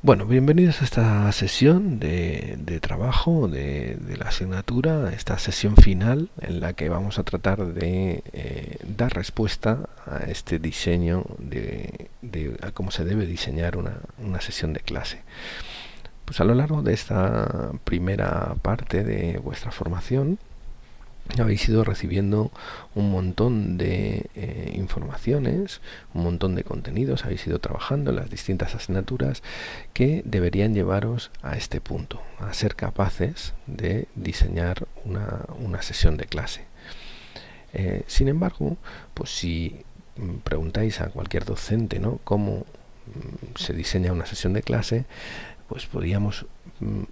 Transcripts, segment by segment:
Bueno, bienvenidos a esta sesión de trabajo de la asignatura, esta sesión final en la que vamos a tratar de dar respuesta a este diseño a cómo se debe diseñar una sesión de clase. Pues a lo largo de esta primera parte de vuestra formación habéis ido recibiendo un montón de informaciones, un montón de contenidos, habéis ido trabajando en las distintas asignaturas que deberían llevaros a este punto, a ser capaces de diseñar una sesión de clase. Sin embargo, pues si preguntáis a cualquier docente, ¿no?, cómo se diseña una sesión de clase, pues podríamos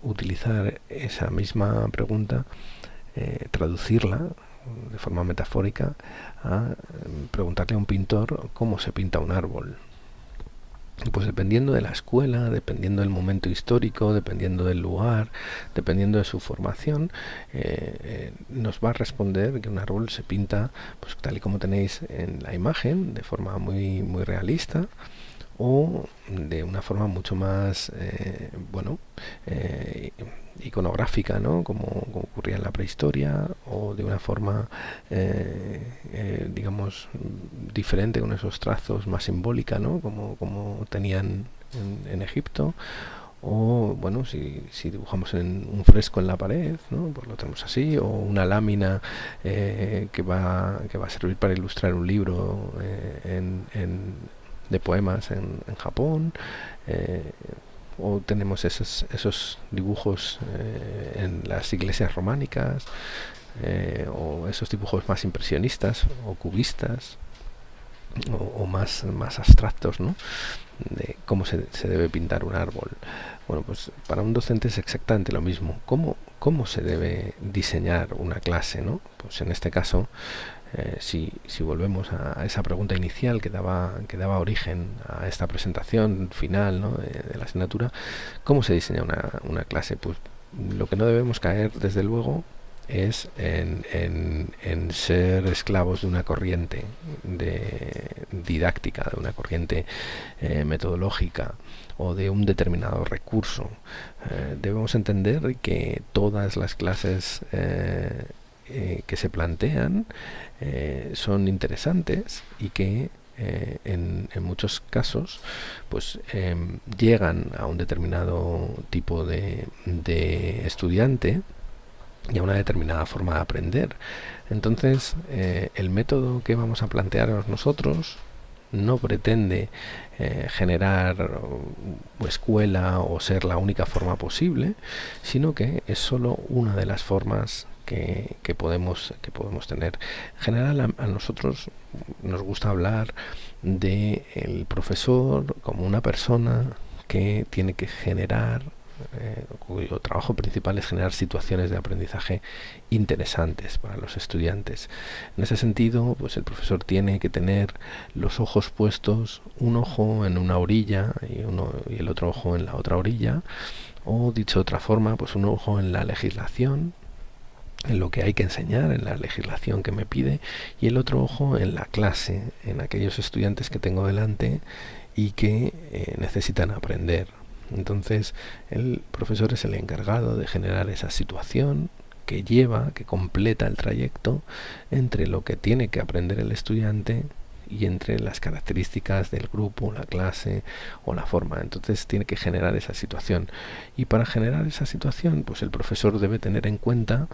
utilizar esa misma pregunta, traducirla de forma metafórica a preguntarle a un pintor cómo se pinta un árbol. Pues dependiendo de la escuela, dependiendo del momento histórico, dependiendo del lugar, dependiendo de su formación, nos va a responder que un árbol se pinta pues tal y como tenéis en la imagen, de forma muy, muy realista, o de una forma mucho más iconográfica, ¿no?, como ocurría en la prehistoria, o de una forma digamos diferente, con esos trazos más simbólica, ¿no?, como tenían en Egipto. O bueno, si dibujamos en un fresco en la pared, ¿no?, pues lo tenemos así, o una lámina que va a servir para ilustrar un libro de poemas en Japón, o tenemos esos dibujos en las iglesias románicas, o esos dibujos más impresionistas o cubistas, o más abstractos, ¿no?, de cómo se debe pintar un árbol. Bueno, pues para un docente es exactamente lo mismo. ¿Cómo se debe diseñar una clase, ¿no? Pues en este caso, si volvemos a esa pregunta inicial que daba origen a esta presentación final, ¿no?, de la asignatura, ¿cómo se diseña una clase? Pues lo que no debemos caer, desde luego, es en ser esclavos de una corriente didáctica, de una corriente metodológica, o de un determinado recurso. Debemos entender que todas las clases que se plantean son interesantes, y que en muchos casos pues llegan a un determinado tipo de estudiante y a una determinada forma de aprender. Entonces, el método que vamos a plantearos nosotros no pretende generar escuela o ser la única forma posible, sino que es solo una de las formas que podemos tener. En general, a nosotros nos gusta hablar de el profesor como una persona que tiene que generar, cuyo trabajo principal es generar situaciones de aprendizaje interesantes para los estudiantes. En ese sentido, pues el profesor tiene que tener los ojos puestos, un ojo en una orilla y el otro ojo en la otra orilla, o dicho de otra forma, pues un ojo en la legislación, en lo que hay que enseñar, en la legislación que me pide, y el otro ojo en la clase, en aquellos estudiantes que tengo delante y que necesitan aprender. Entonces, el profesor es el encargado de generar esa situación que completa el trayecto entre lo que tiene que aprender el estudiante y entre las características del grupo, la clase o la forma. Entonces tiene que generar esa situación, y para generar esa situación pues el profesor debe tener en cuenta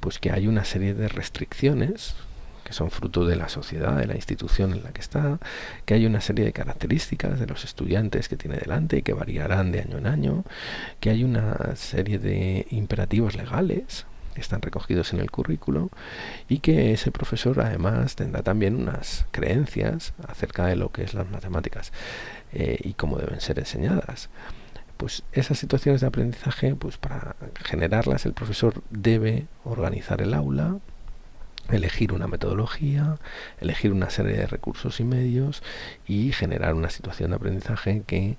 pues que hay una serie de restricciones que son fruto de la sociedad, de la institución en la que está, que hay una serie de características de los estudiantes que tiene delante y que variarán de año en año, que hay una serie de imperativos legales que están recogidos en el currículo, y que ese profesor además tendrá también unas creencias acerca de lo que es las matemáticas y cómo deben ser enseñadas. Pues esas situaciones de aprendizaje, pues para generarlas el profesor debe organizar el aula, elegir una metodología, elegir una serie de recursos y medios, y generar una situación de aprendizaje que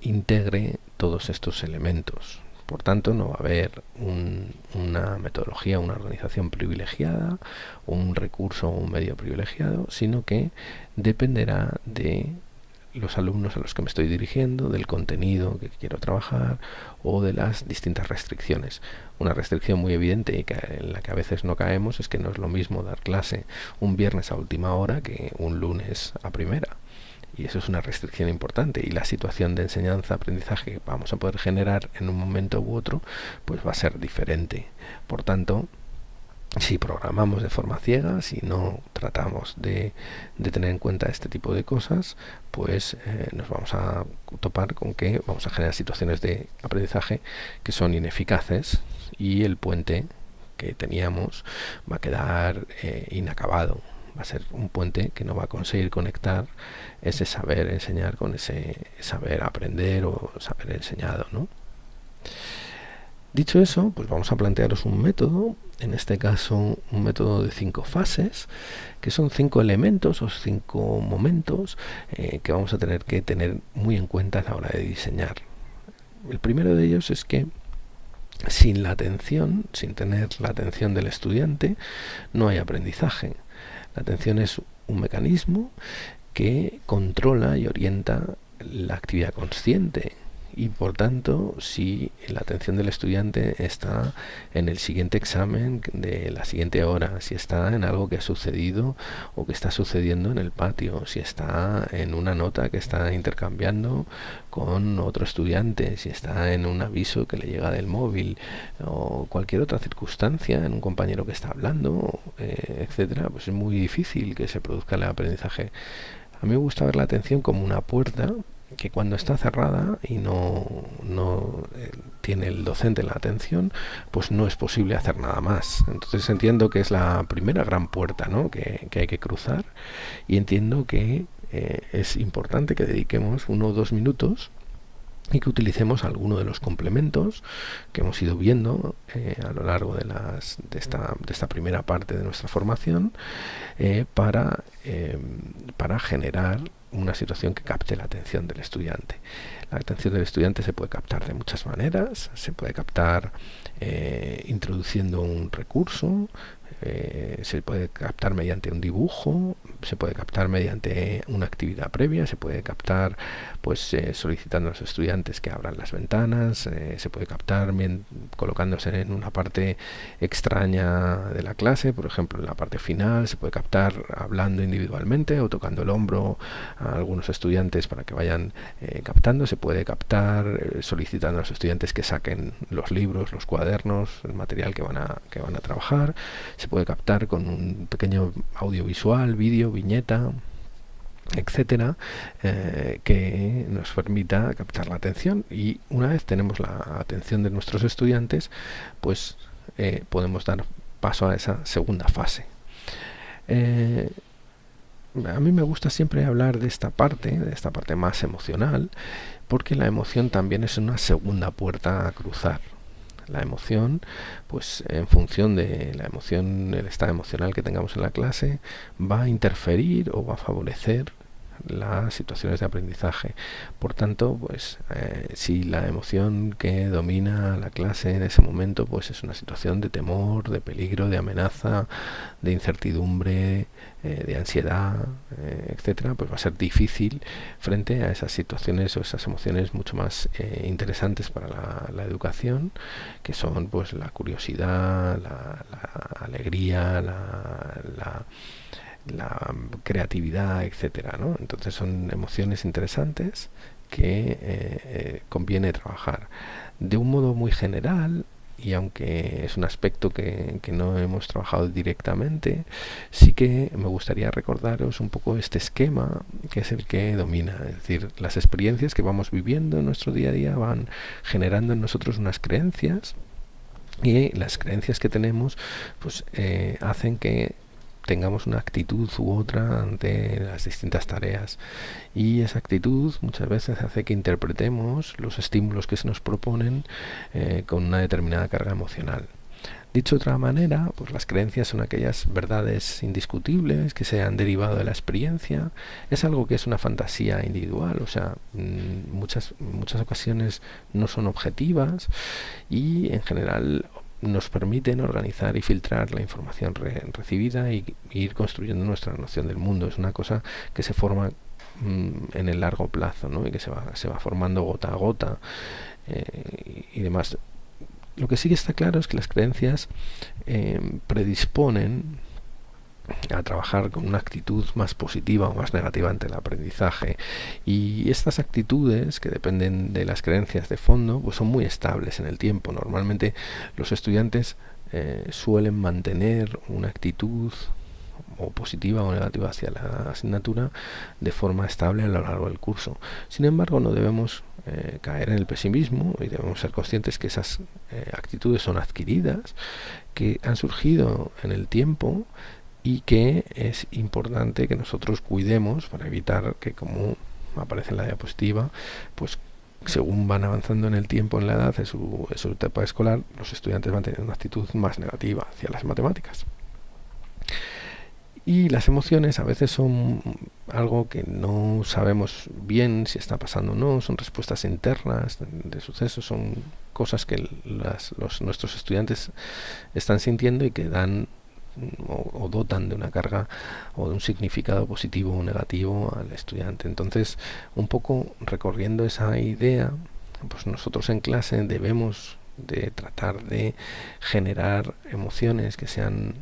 integre todos estos elementos. Por tanto, no va a haber una metodología, una organización privilegiada, un recurso o un medio privilegiado, sino que dependerá de los alumnos a los que me estoy dirigiendo, del contenido que quiero trabajar o de las distintas restricciones. Una restricción muy evidente y en la que a veces no caemos es que no es lo mismo dar clase un viernes a última hora que un lunes a primera. Y eso es una restricción importante, y la situación de enseñanza-aprendizaje que vamos a poder generar en un momento u otro pues va a ser diferente. Por tanto, si programamos de forma ciega, si no tratamos de tener en cuenta este tipo de cosas, pues nos vamos a topar con que vamos a generar situaciones de aprendizaje que son ineficaces, y el puente que teníamos va a quedar inacabado. Va a ser un puente que no va a conseguir conectar ese saber enseñar con ese saber aprender o saber enseñado, ¿no? Dicho eso, pues vamos a plantearos un método, en este caso un método de 5 fases, que son 5 elementos o 5 momentos que vamos a tener que tener muy en cuenta a la hora de diseñar. El primero de ellos es que sin la atención, sin tener la atención del estudiante, no hay aprendizaje. La atención es un mecanismo que controla y orienta la actividad consciente, y por tanto, si la atención del estudiante está en el siguiente examen de la siguiente hora, si está en algo que ha sucedido o que está sucediendo en el patio, si está en una nota que está intercambiando con otro estudiante, si está en un aviso que le llega del móvil o cualquier otra circunstancia, en un compañero que está hablando, etcétera, pues es muy difícil que se produzca el aprendizaje. A mí me gusta ver la atención como una puerta que cuando está cerrada y no tiene el docente la atención, pues no es posible hacer nada más. Entonces entiendo que es la primera gran puerta, ¿no?, que hay que cruzar, y entiendo que es importante que dediquemos 1 o 2 minutos y que utilicemos alguno de los complementos que hemos ido viendo a lo largo de esta primera parte de nuestra formación para generar una situación que capte la atención del estudiante. La atención del estudiante se puede captar de muchas maneras. Se puede captar introduciendo un recurso, se puede captar mediante un dibujo, se puede captar mediante una actividad previa, se puede captar pues solicitando a los estudiantes que abran las ventanas, se puede captar colocándose en una parte extraña de la clase, por ejemplo en la parte final, se puede captar hablando individualmente o tocando el hombro a algunos estudiantes para que vayan captando, se puede captar solicitando a los estudiantes que saquen los libros, los cuadernos, el material que van a trabajar. Se puede captar con un pequeño audiovisual, vídeo, viñeta, etcétera, que nos permita captar la atención, y una vez tenemos la atención de nuestros estudiantes, pues podemos dar paso a esa segunda fase. A mí me gusta siempre hablar de esta parte más emocional, porque la emoción también es una segunda puerta a cruzar. La emoción, pues en función de la emoción, el estado emocional que tengamos en la clase, va a interferir o va a favorecer las situaciones de aprendizaje. Por tanto, pues si la emoción que domina la clase en ese momento pues es una situación de temor, de peligro, de amenaza, de incertidumbre, de ansiedad, etcétera, pues va a ser difícil frente a esas situaciones o esas emociones mucho más interesantes para la educación, que son pues la curiosidad, la alegría, la creatividad, etcétera, ¿no? Entonces son emociones interesantes que conviene trabajar de un modo muy general. Y aunque es un aspecto que no hemos trabajado directamente, sí que me gustaría recordaros un poco este esquema que es el que domina. Es decir, las experiencias que vamos viviendo en nuestro día a día van generando en nosotros unas creencias, y las creencias que tenemos pues hacen que tengamos una actitud u otra ante las distintas tareas, y esa actitud muchas veces hace que interpretemos los estímulos que se nos proponen con una determinada carga emocional. Dicho de otra manera, pues las creencias son aquellas verdades indiscutibles que se han derivado de la experiencia. Es algo que es una fantasía individual, o sea, muchas ocasiones no son objetivas, y en general nos permiten organizar y filtrar la información recibida y ir construyendo nuestra noción del mundo. Es una cosa que se forma en el largo plazo, ¿no? Y que se va formando gota a gota y demás. Lo que sí que está claro es que las creencias predisponen a trabajar con una actitud más positiva o más negativa ante el aprendizaje, y estas actitudes, que dependen de las creencias de fondo, pues son muy estables en el tiempo. Normalmente los estudiantes suelen mantener una actitud o positiva o negativa hacia la asignatura de forma estable a lo largo del curso. Sin embargo, no debemos caer en el pesimismo, y debemos ser conscientes que esas actitudes son adquiridas, que han surgido en el tiempo, y que es importante que nosotros cuidemos para evitar que, como aparece en la diapositiva, pues según van avanzando en el tiempo, en la edad, en su etapa escolar, los estudiantes van teniendo una actitud más negativa hacia las matemáticas. Y las emociones a veces son algo que no sabemos bien si está pasando o no, son respuestas internas de sucesos, son cosas que nuestros estudiantes están sintiendo y que dan o dotan de una carga o de un significado positivo o negativo al estudiante. Entonces, un poco recorriendo esa idea, pues nosotros en clase debemos de tratar de generar emociones que sean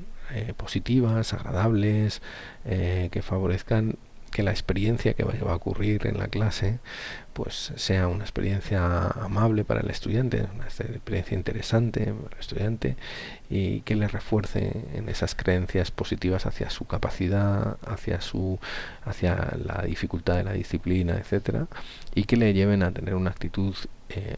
positivas, agradables, que favorezcan que la experiencia que va a ocurrir en la clase pues sea una experiencia amable para el estudiante, una experiencia interesante para el estudiante, y que le refuerce en esas creencias positivas hacia su capacidad, hacia la dificultad de la disciplina, etcétera, y que le lleven a tener una actitud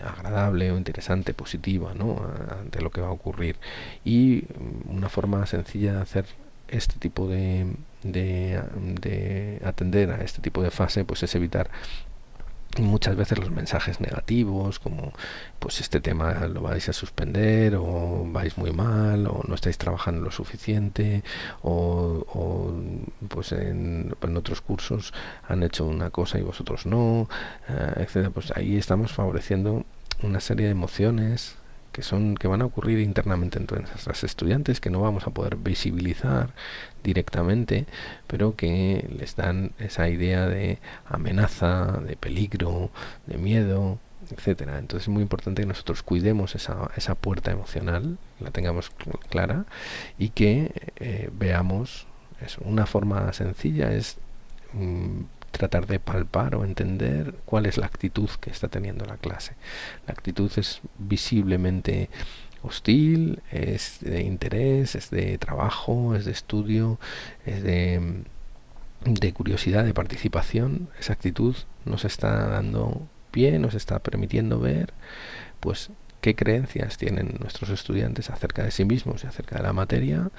agradable o interesante, positiva, ¿no?, ante lo que va a ocurrir. Y una forma sencilla de hacer este tipo de atender a este tipo de fase, pues es evitar muchas veces los mensajes negativos, como pues este tema lo vais a suspender, o vais muy mal, o no estáis trabajando lo suficiente, o pues en otros cursos han hecho una cosa y vosotros no, etcétera. Pues ahí estamos favoreciendo una serie de emociones que van a ocurrir internamente entre nuestros estudiantes, que no vamos a poder visibilizar directamente, pero que les dan esa idea de amenaza, de peligro, de miedo, etcétera. Entonces es muy importante que nosotros cuidemos esa puerta emocional, la tengamos clara, y que veamos eso. Una forma sencilla es tratar de palpar o entender cuál es la actitud que está teniendo la clase. La actitud es visiblemente hostil, es de interés, es de trabajo, es de estudio, es de curiosidad, de participación. Esa actitud nos está dando pie, nos está permitiendo ver pues qué creencias tienen nuestros estudiantes acerca de sí mismos y acerca de la materia,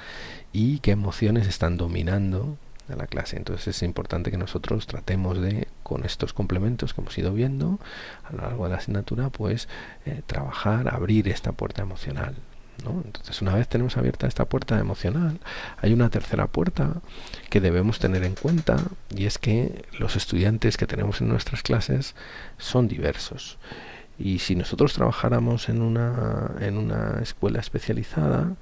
y qué emociones están dominando a la clase. Entonces es importante que nosotros tratemos de, con estos complementos que hemos ido viendo a lo largo de la asignatura, pues trabajar, abrir esta puerta emocional, ¿no? Entonces, una vez tenemos abierta esta puerta emocional, hay una tercera puerta que debemos tener en cuenta, y es que los estudiantes que tenemos en nuestras clases son diversos. Y si nosotros trabajáramos en una escuela especializada,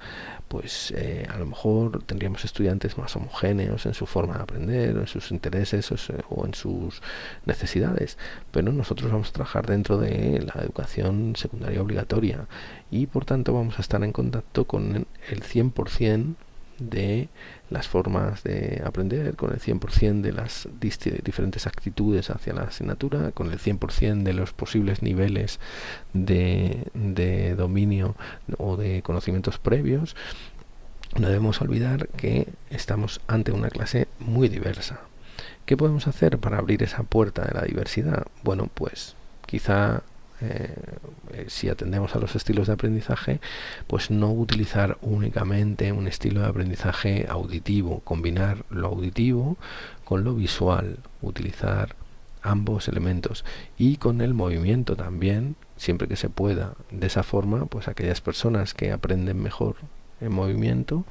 pues a lo mejor tendríamos estudiantes más homogéneos en su forma de aprender, en sus intereses o en sus necesidades. Pero nosotros vamos a trabajar dentro de la educación secundaria obligatoria, y por tanto vamos a estar en contacto con el 100% de las formas de aprender, con el 100% de las diferentes actitudes hacia la asignatura, con el 100% de los posibles niveles de dominio o de conocimientos previos. No debemos olvidar que estamos ante una clase muy diversa. ¿Qué podemos hacer para abrir esa puerta de la diversidad? Bueno, pues quizá si atendemos a los estilos de aprendizaje, pues no utilizar únicamente un estilo de aprendizaje auditivo, combinar lo auditivo con lo visual, utilizar ambos elementos, y con el movimiento también, siempre que se pueda. De esa forma, pues aquellas personas que aprenden mejor en movimiento,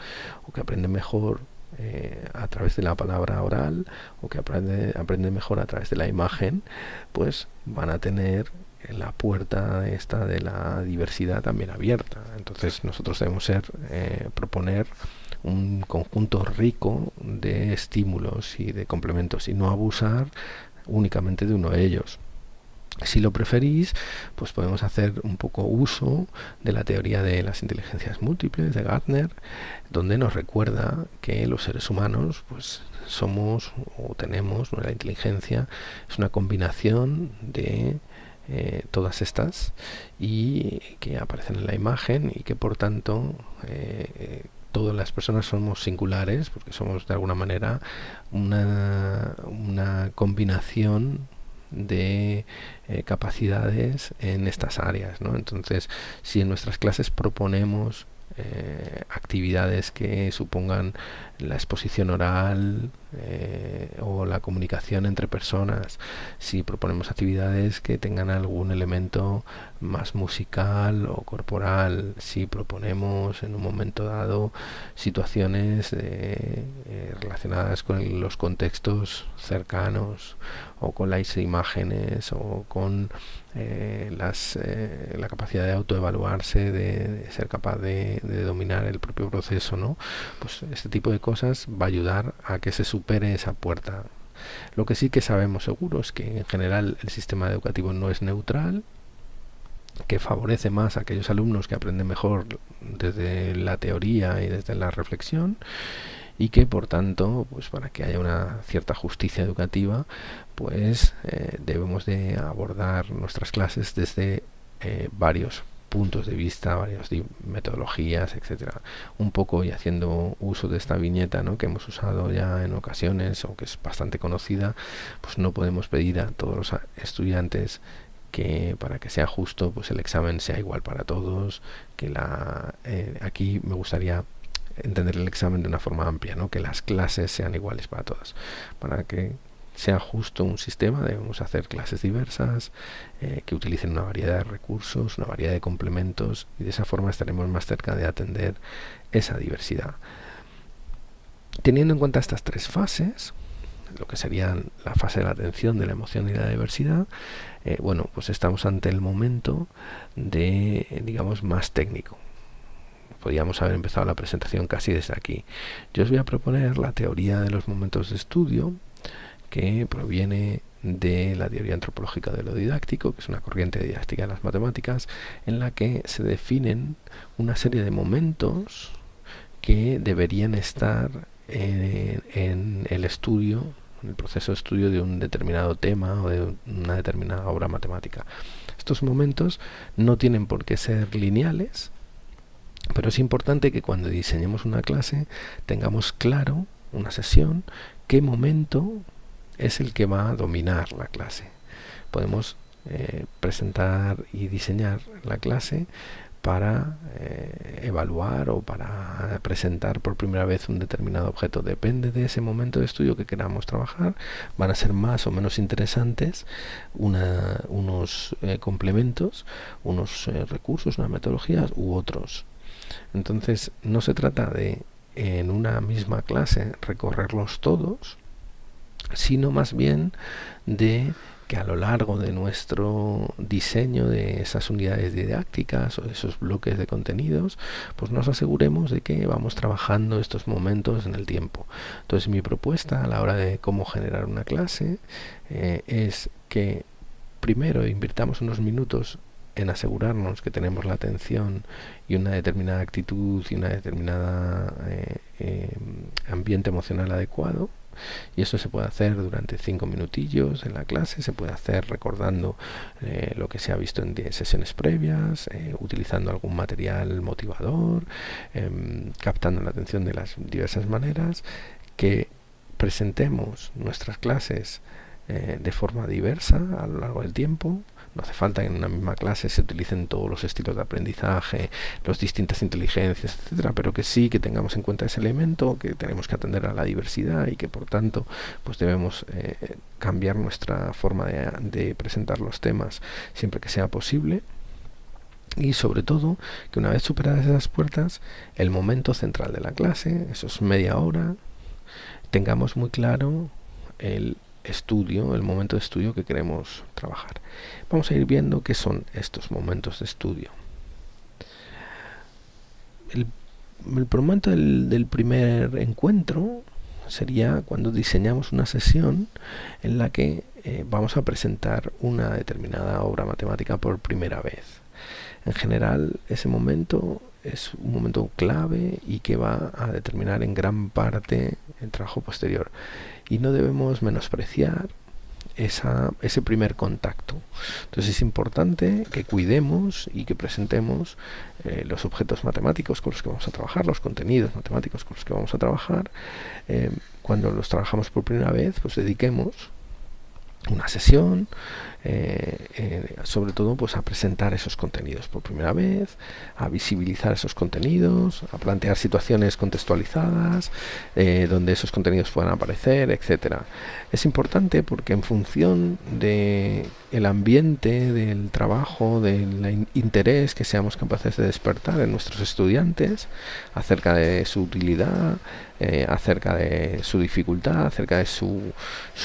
o que aprenden mejor a través de la palabra oral, o que aprenden mejor a través de la imagen, pues van a tener la puerta esta de la diversidad también abierta. Entonces nosotros debemos proponer un conjunto rico de estímulos y de complementos, y no abusar únicamente de uno de ellos. Si lo preferís, pues podemos hacer un poco uso de la teoría de las inteligencias múltiples de Gardner, donde nos recuerda que los seres humanos pues somos o tenemos, ¿no? La inteligencia es una combinación de todas estas y que aparecen en la imagen, y que por tanto todas las personas somos singulares porque somos de alguna manera una combinación de capacidades en estas áreas, ¿no? Entonces, si en nuestras clases proponemos actividades que supongan la exposición oral o la comunicación entre personas, si proponemos actividades que tengan algún elemento más musical o corporal, si proponemos en un momento dado situaciones relacionadas con los contextos cercanos o con las imágenes o con la capacidad de autoevaluarse, de ser capaz de dominar el propio proceso, ¿no? Pues este tipo de cosas va a ayudar a que se supere esa puerta. Lo que sí que sabemos seguro es que en general el sistema educativo no es neutral, que favorece más a aquellos alumnos que aprenden mejor desde la teoría y desde la reflexión, y que por tanto, pues para que haya una cierta justicia educativa, pues debemos de abordar nuestras clases desde varios puntos de vista, varias metodologías, etcétera. Un poco, y haciendo uso de esta viñeta, ¿no?, que hemos usado ya en ocasiones o que es bastante conocida, pues no podemos pedir a todos los estudiantes que para que sea justo pues el examen sea igual para todos, que aquí me gustaría entender el examen de una forma amplia, ¿no?, que las clases sean iguales para todas. Para que sea justo un sistema debemos hacer clases diversas, que utilicen una variedad de recursos, una variedad de complementos, y de esa forma estaremos más cerca de atender esa diversidad. Teniendo en cuenta estas tres fases, lo que serían la fase de la atención, de la emoción y la diversidad, bueno, pues estamos ante el momento de, digamos, más técnico. Podríamos haber empezado la presentación casi desde aquí. Yo os voy a proponer la teoría de los momentos de estudio, que proviene de la teoría antropológica de lo didáctico, que es una corriente didáctica de las matemáticas, en la que se definen una serie de momentos que deberían estar en el estudio, en el proceso de estudio de un determinado tema o de una determinada obra matemática. Estos momentos no tienen por qué ser lineales, pero es importante que cuando diseñemos una clase tengamos claro, una sesión, qué momento es el que va a dominar la clase. Podemos presentar y diseñar la clase para evaluar o para presentar por primera vez un determinado objeto. Depende de ese momento de estudio que queramos trabajar, van a ser más o menos interesantes unos complementos, unos recursos, unas metodologías u otros. Entonces no se trata de en una misma clase recorrerlos todos, sino más bien de que a lo largo de nuestro diseño de esas unidades didácticas o de esos bloques de contenidos, pues nos aseguremos de que vamos trabajando estos momentos en el tiempo. Entonces mi propuesta a la hora de cómo generar una clase es que primero invirtamos unos minutos en asegurarnos que tenemos la atención y una determinada actitud y una determinada ambiente emocional adecuado. Y eso se puede hacer durante 5 minutillos en la clase, se puede hacer recordando lo que se ha visto en 10 sesiones previas, utilizando algún material motivador, captando la atención de las diversas maneras, que presentemos nuestras clases de forma diversa a lo largo del tiempo. No hace falta que en una misma clase se utilicen todos los estilos de aprendizaje, las distintas inteligencias, etcétera, pero que sí que tengamos en cuenta ese elemento, que tenemos que atender a la diversidad y que por tanto pues debemos cambiar nuestra forma de presentar los temas siempre que sea posible. Y sobre todo, que una vez superadas esas puertas, el momento central de la clase, esos media hora, tengamos muy claro el momento de estudio que queremos trabajar. Vamos a ir viendo qué son estos momentos de estudio. El momento del primer encuentro sería cuando diseñamos una sesión en la que vamos a presentar una determinada obra matemática por primera vez. En general, ese momento es un momento clave y que va a determinar en gran parte el trabajo posterior. Y no debemos menospreciar ese primer contacto. Entonces es importante que cuidemos y que presentemos los objetos matemáticos con los que vamos a trabajar, los contenidos matemáticos con los que vamos a trabajar. Cuando los trabajamos por primera vez, pues dediquemos una sesión, sobre todo pues a presentar esos contenidos por primera vez, a visibilizar esos contenidos, a plantear situaciones contextualizadas donde esos contenidos puedan aparecer, etcétera. Es importante porque en función de el ambiente del trabajo, del interés que seamos capaces de despertar en nuestros estudiantes acerca de su utilidad, acerca de su dificultad, acerca de su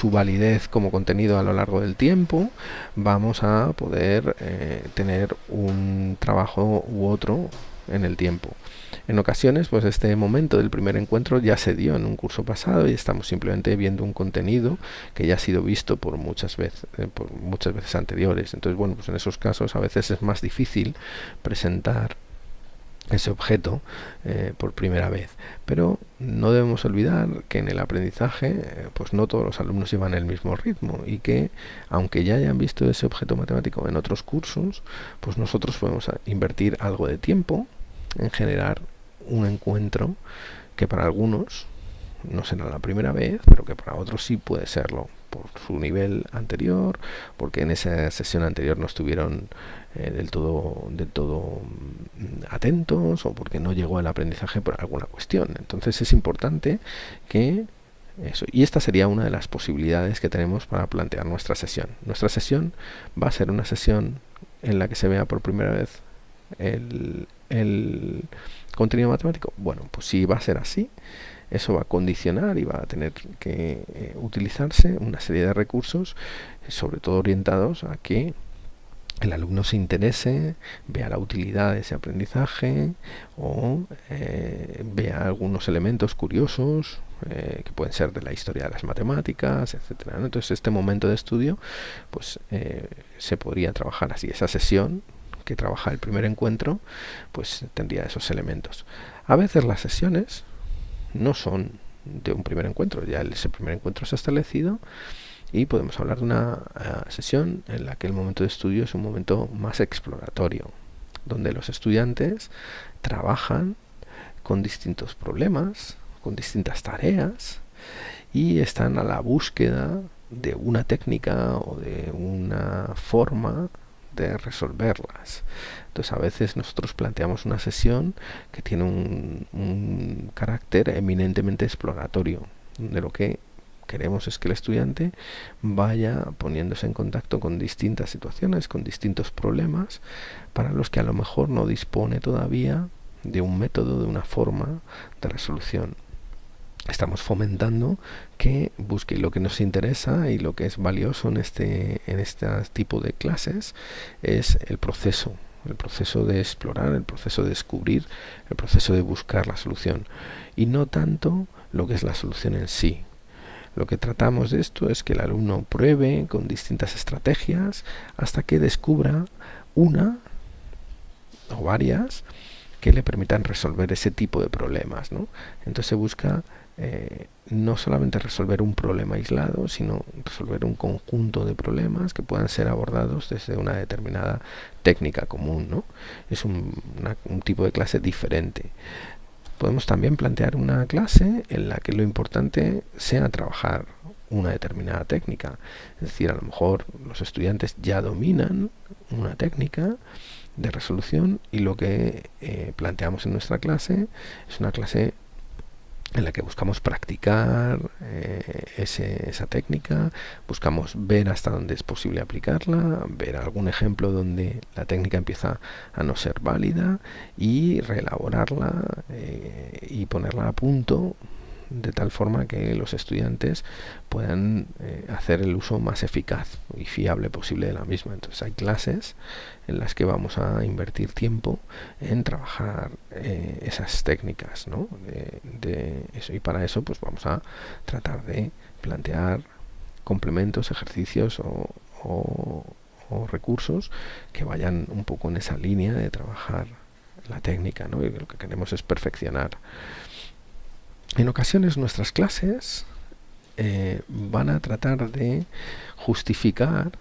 validez como contenido a lo largo del tiempo, vamos a poder tener un trabajo u otro en el tiempo. En ocasiones, pues este momento del primer encuentro ya se dio en un curso pasado y estamos simplemente viendo un contenido que ya ha sido visto por muchas veces anteriores. Entonces, bueno, pues en esos casos a veces es más difícil presentar ese objeto por primera vez, pero no debemos olvidar que en el aprendizaje pues no todos los alumnos llevan el mismo ritmo y que aunque ya hayan visto ese objeto matemático en otros cursos, pues nosotros podemos invertir algo de tiempo en generar un encuentro que para algunos no será la primera vez, pero que para otros sí puede serlo por su nivel anterior, porque en esa sesión anterior no estuvieron del todo atentos, o porque no llegó el aprendizaje por alguna cuestión. Entonces es importante que eso, y esta sería una de las posibilidades que tenemos para plantear nuestra sesión. Nuestra sesión va a ser una sesión en la que se vea por primera vez el contenido matemático. Bueno, pues si va a ser así, eso va a condicionar y va a tener que utilizarse una serie de recursos, sobre todo orientados a que el alumno se interese, vea la utilidad de ese aprendizaje o vea algunos elementos curiosos que pueden ser de la historia de las matemáticas, etcétera, ¿no? Entonces este momento de estudio pues se podría trabajar así. Esa sesión que trabaja el primer encuentro pues tendría esos elementos. A veces las sesiones no son de un primer encuentro, ya ese primer encuentro se ha establecido y podemos hablar de una sesión en la que el momento de estudio es un momento más exploratorio, donde los estudiantes trabajan con distintos problemas, con distintas tareas y están a la búsqueda de una técnica o de una forma de resolverlas. Entonces a veces nosotros planteamos una sesión que tiene un carácter eminentemente exploratorio, de lo que queremos es que el estudiante vaya poniéndose en contacto con distintas situaciones, con distintos problemas, para los que a lo mejor no dispone todavía de un método, de una forma de resolución. Estamos fomentando que busque lo que nos interesa y lo que es valioso en este tipo de clases es el proceso de explorar, el proceso de descubrir, el proceso de buscar la solución y no tanto lo que es la solución en sí. Lo que tratamos de esto es que el alumno pruebe con distintas estrategias hasta que descubra una o varias que le permitan resolver ese tipo de problemas, ¿no? Entonces se busca no solamente resolver un problema aislado, sino resolver un conjunto de problemas que puedan ser abordados desde una determinada técnica común, ¿no? Es un tipo de clase diferente. Podemos también plantear una clase en la que lo importante sea trabajar una determinada técnica. Es decir, a lo mejor los estudiantes ya dominan una técnica de resolución y lo que planteamos en nuestra clase es una clase en la que buscamos practicar esa técnica, buscamos ver hasta dónde es posible aplicarla, ver algún ejemplo donde la técnica empieza a no ser válida y reelaborarla y ponerla a punto de tal forma que los estudiantes puedan hacer el uso más eficaz y fiable posible de la misma. Entonces hay clases en las que vamos a invertir tiempo en trabajar esas técnicas, ¿no? de eso, y para eso pues vamos a tratar de plantear complementos, ejercicios o recursos que vayan un poco en esa línea de trabajar la técnica, ¿no? Y lo que queremos es perfeccionar. En ocasiones nuestras clases van a tratar de justificar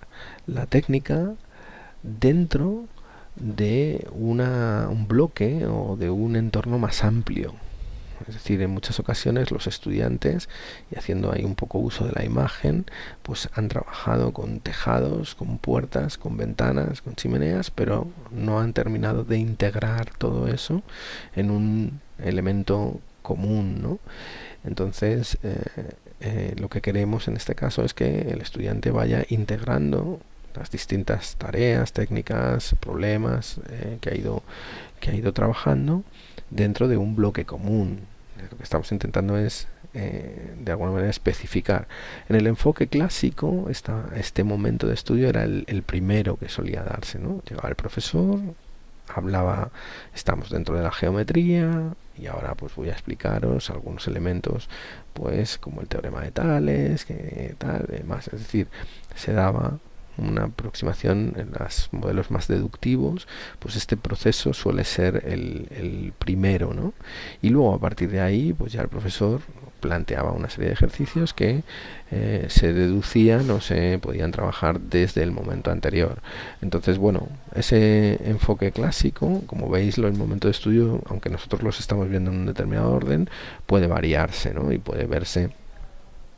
la técnica dentro de un bloque o de un entorno más amplio. Es decir, en muchas ocasiones los estudiantes, y haciendo ahí un poco uso de la imagen, pues han trabajado con tejados, con puertas, con ventanas, con chimeneas, pero no han terminado de integrar todo eso en un elemento común, ¿no? Entonces, lo que queremos en este caso es que el estudiante vaya integrando las distintas tareas, técnicas, problemas que ha ido trabajando dentro de un bloque común. Lo que estamos intentando es de alguna manera especificar. En el enfoque clásico, este momento de estudio era el primero que solía darse, ¿no? Llegaba el profesor, hablaba, estamos dentro de la geometría y ahora pues voy a explicaros algunos elementos, pues como el teorema de Tales, que tal, demás. Es decir, se daba una aproximación en los modelos más deductivos, pues este proceso suele ser el primero, ¿no? Y luego a partir de ahí, pues ya el profesor planteaba una serie de ejercicios que se deducían o se podían trabajar desde el momento anterior. Entonces, bueno, ese enfoque clásico, como veis, el momento de estudio, aunque nosotros los estamos viendo en un determinado orden, puede variarse, ¿no? Y puede verse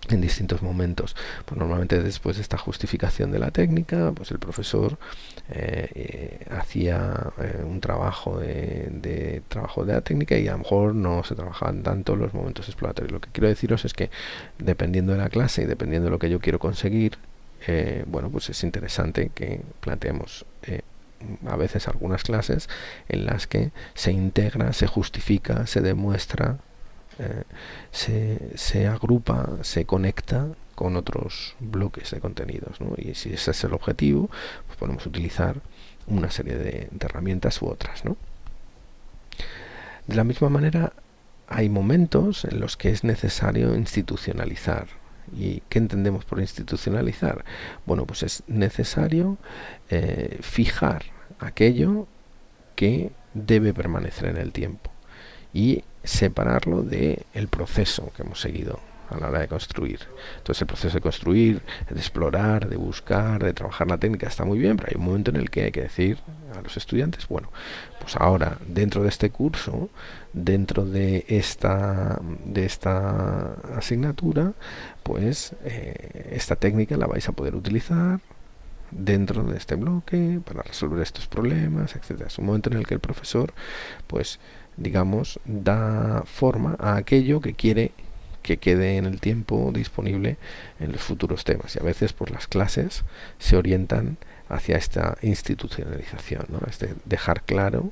en distintos momentos. Pues normalmente después de esta justificación de la técnica, pues el profesor hacía un trabajo de la técnica y a lo mejor no se trabajaban tanto los momentos exploratorios. Lo que quiero deciros es que dependiendo de la clase y dependiendo de lo que yo quiero conseguir, bueno, pues es interesante que planteemos a veces algunas clases en las que se integra, se justifica, se demuestra, se agrupa, se conecta con otros bloques de contenidos, ¿no? Y si ese es el objetivo, pues podemos utilizar una serie de herramientas u otras, ¿no? De la misma manera, hay momentos en los que es necesario institucionalizar. ¿Y qué entendemos por institucionalizar? Bueno, pues es necesario fijar aquello que debe permanecer en el tiempo y separarlo del proceso que hemos seguido a la hora de construir. Entonces el proceso de construir, de explorar, de buscar, de trabajar la técnica está muy bien, pero hay un momento en el que hay que decir a los estudiantes, bueno, pues ahora dentro de este curso, dentro de esta asignatura, pues esta técnica la vais a poder utilizar dentro de este bloque para resolver estos problemas, etcétera. Es un momento en el que el profesor, pues digamos, da forma a aquello que quiere que quede en el tiempo disponible en los futuros temas, y a veces pues las clases se orientan hacia esta institucionalización, ¿no? Este dejar claro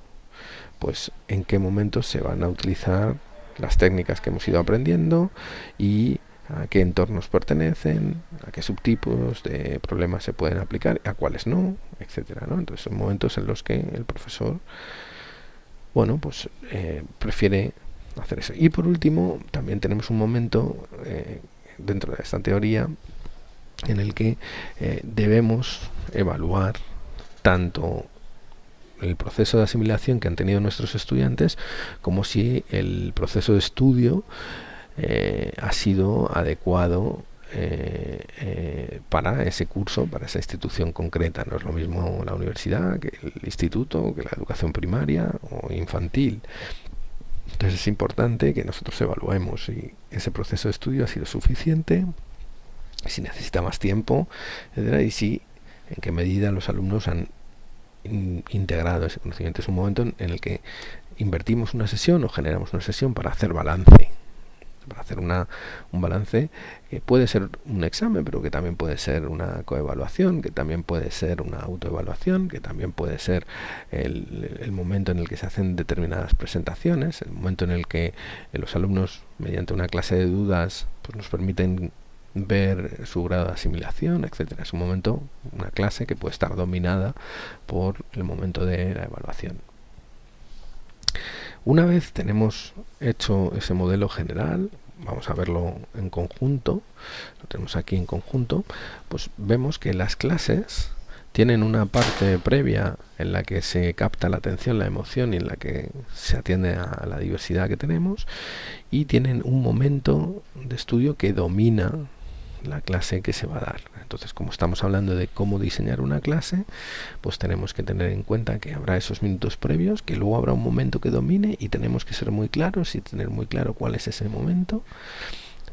pues en qué momentos se van a utilizar las técnicas que hemos ido aprendiendo y a qué entornos pertenecen, a qué subtipos de problemas se pueden aplicar, a cuáles no, etcétera, ¿no? Entonces son momentos en los que el profesor, bueno, pues prefiere hacer eso. Y por último, también tenemos un momento dentro de esta teoría en el que debemos evaluar tanto el proceso de asimilación que han tenido nuestros estudiantes como si el proceso de estudio ha sido adecuado para ese curso, para esa institución concreta. No es lo mismo la universidad que el instituto, que la educación primaria o infantil. Entonces es importante que nosotros evaluemos si ese proceso de estudio ha sido suficiente, si necesita más tiempo, etcétera, y si en qué medida los alumnos han integrado ese conocimiento. Es un momento en el que invertimos una sesión o generamos una sesión para hacer balance, para hacer un balance que puede ser un examen, pero que también puede ser una coevaluación, que también puede ser una autoevaluación, que también puede ser el momento en el que se hacen determinadas presentaciones, el momento en el que los alumnos, mediante una clase de dudas, pues nos permiten ver su grado de asimilación, etcétera. Es un momento, una clase que puede estar dominada por el momento de la evaluación. Una vez tenemos hecho ese modelo general, vamos a verlo en conjunto, lo tenemos aquí en conjunto, pues vemos que las clases tienen una parte previa en la que se capta la atención, la emoción y en la que se atiende a la diversidad que tenemos, y tienen un momento de estudio que domina la clase que se va a dar. Entonces, como estamos hablando de cómo diseñar una clase, pues tenemos que tener en cuenta que habrá esos minutos previos, que luego habrá un momento que domine y tenemos que ser muy claros y tener muy claro cuál es ese momento.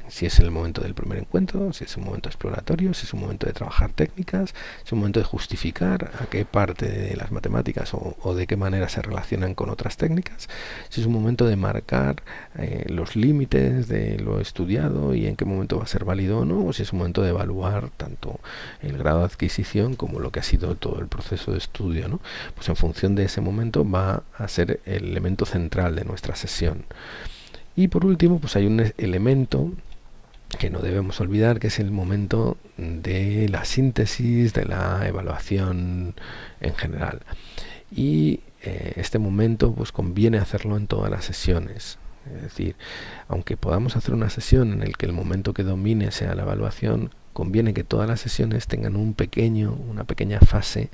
Si es el momento del primer encuentro, si es un momento exploratorio, si es un momento de trabajar técnicas, si es un momento de justificar a qué parte de las matemáticas o de qué manera se relacionan con otras técnicas, si es un momento de marcar los límites de lo estudiado y en qué momento va a ser válido o no, o si es un momento de evaluar tanto el grado de adquisición como lo que ha sido todo el proceso de estudio, ¿no? Pues en función de ese momento va a ser el elemento central de nuestra sesión. Y por último, pues hay un elemento que no debemos olvidar, que es el momento de la síntesis, de la evaluación en general. Y este momento pues conviene hacerlo en todas las sesiones. Es decir, aunque podamos hacer una sesión en la que el momento que domine sea la evaluación, conviene que todas las sesiones tengan una pequeña fase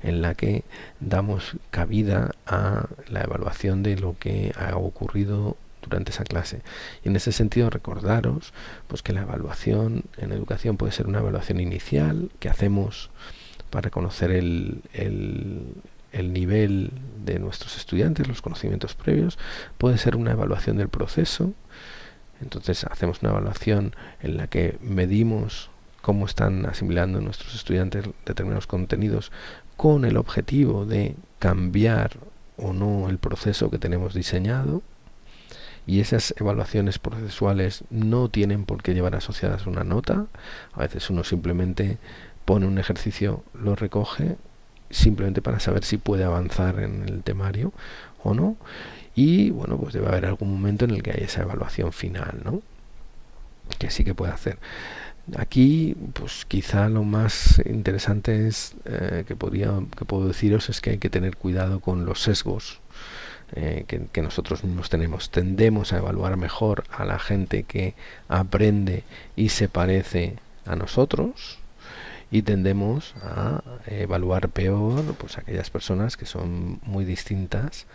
en la que damos cabida a la evaluación de lo que ha ocurrido durante esa clase. Y en ese sentido, recordaros pues que la evaluación en educación puede ser una evaluación inicial que hacemos para conocer el nivel de nuestros estudiantes, los conocimientos previos. Puede ser una evaluación del proceso. Entonces hacemos una evaluación en la que medimos cómo están asimilando nuestros estudiantes determinados contenidos con el objetivo de cambiar o no el proceso que tenemos diseñado. Y esas evaluaciones procesuales no tienen por qué llevar asociadas una nota. A veces uno simplemente pone un ejercicio, lo recoge, simplemente para saber si puede avanzar en el temario o no. Y bueno, pues debe haber algún momento en el que haya esa evaluación final, ¿no? Que sí que puede hacer. Aquí, pues quizá lo más interesante es que puedo deciros es que hay que tener cuidado con los sesgos que nosotros mismos tenemos. Tendemos a evaluar mejor a la gente que aprende y se parece a nosotros, y tendemos a evaluar peor pues aquellas personas que son muy distintas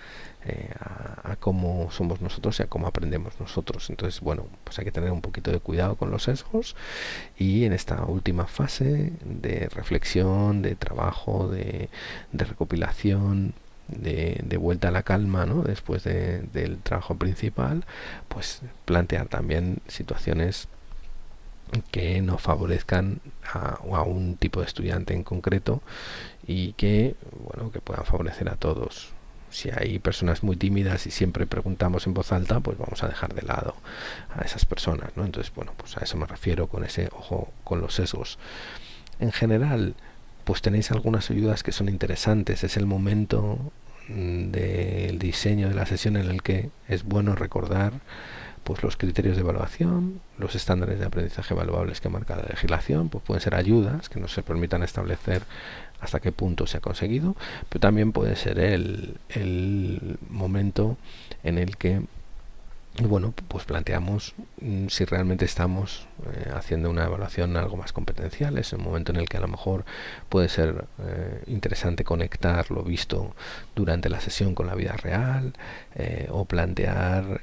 a cómo somos nosotros y a cómo aprendemos nosotros. Entonces, bueno, pues hay que tener un poquito de cuidado con los sesgos, y en esta última fase de reflexión, de trabajo, de recopilación, de vuelta a la calma, ¿no? Después del trabajo principal, pues plantear también situaciones que no favorezcan a un tipo de estudiante en concreto, y que puedan favorecer a todos. Si hay personas muy tímidas y siempre preguntamos en voz alta, pues vamos a dejar de lado a esas personas, ¿no? Entonces, bueno, pues a eso me refiero con ese ojo con los sesgos. En general, pues tenéis algunas ayudas que son interesantes. Es el momento del diseño de la sesión en el que es bueno recordar pues los criterios de evaluación, los estándares de aprendizaje evaluables que marca la legislación. Pues pueden ser ayudas que nos permitan establecer hasta qué punto se ha conseguido, pero también puede ser el momento en el que pues planteamos si realmente estamos haciendo una evaluación algo más competencial. Es un momento en el que a lo mejor puede ser interesante conectar lo visto durante la sesión con la vida real, o plantear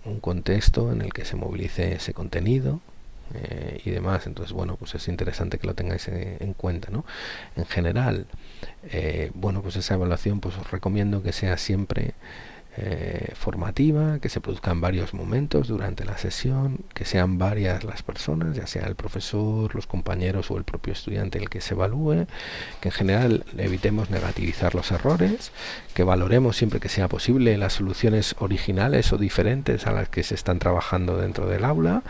un contexto en el que se movilice ese contenido y demás. Entonces, pues es interesante que lo tengáis en cuenta, ¿no? En general, pues esa evaluación pues os recomiendo que sea siempre formativa, que se produzca en varios momentos durante la sesión, que sean varias las personas, ya sea el profesor, los compañeros o el propio estudiante el que se evalúe, que en general evitemos negativizar los errores, que valoremos siempre que sea posible las soluciones originales o diferentes a las que se están trabajando dentro del aula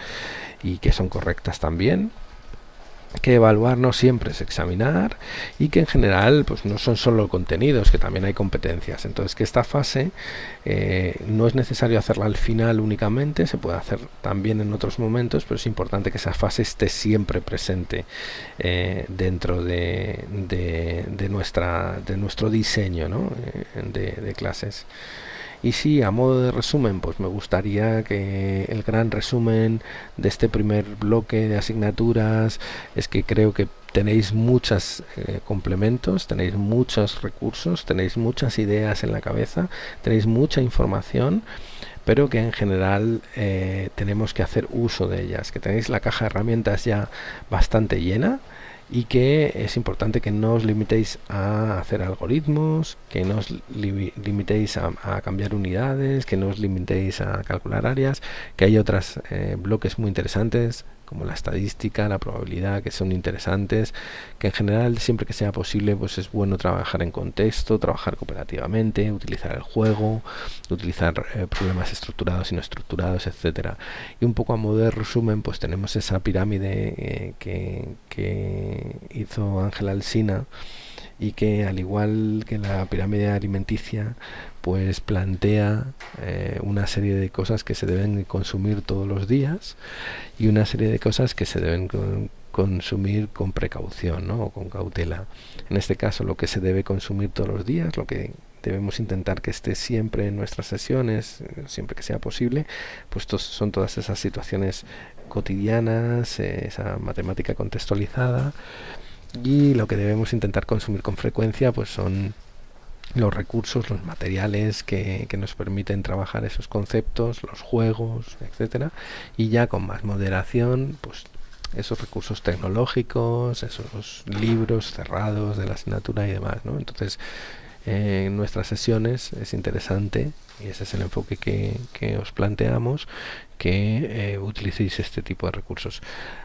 y que son correctas también, que evaluar no siempre es examinar, y que en general pues no son solo contenidos, que también hay competencias. Entonces, que esta fase no es necesario hacerla al final únicamente, se puede hacer también en otros momentos, pero es importante que esa fase esté siempre presente dentro de nuestro diseño, ¿no? de clases. Y sí, a modo de resumen, pues me gustaría que el gran resumen de este primer bloque de asignaturas es que creo que tenéis muchos complementos, tenéis muchos recursos, tenéis muchas ideas en la cabeza, tenéis mucha información, pero que en general tenemos que hacer uso de ellas, que tenéis la caja de herramientas ya bastante llena y que es importante que no os limitéis a hacer algoritmos, que no os limitéis a cambiar unidades, que no os limitéis a calcular áreas, que hay otros bloques muy interesantes como la estadística, la probabilidad, que son interesantes, que en general siempre que sea posible pues es bueno trabajar en contexto, trabajar cooperativamente, utilizar el juego, utilizar problemas estructurados y no estructurados, etcétera. Y un poco a modo de resumen, pues tenemos esa pirámide que hizo Ángel Alsina, y que al igual que la pirámide alimenticia pues plantea una serie de cosas que se deben consumir todos los días y una serie de cosas que se deben consumir con precaución, ¿no? O con cautela. En este caso, lo que se debe consumir todos los días, lo que debemos intentar que esté siempre en nuestras sesiones, siempre que sea posible, pues son todas esas situaciones cotidianas, esa matemática contextualizada. Y lo que debemos intentar consumir con frecuencia pues son los recursos, los materiales que nos permiten trabajar esos conceptos, los juegos, etcétera, y ya con más moderación pues esos recursos tecnológicos, esos libros cerrados de la asignatura y demás, ¿no? Entonces en nuestras sesiones es interesante, y ese es el enfoque que os planteamos, que utilicéis este tipo de recursos.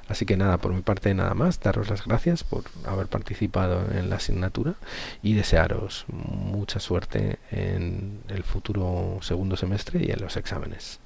Así que nada, por mi parte nada más, daros las gracias por haber participado en la asignatura y desearos mucha suerte en el futuro segundo semestre y en los exámenes.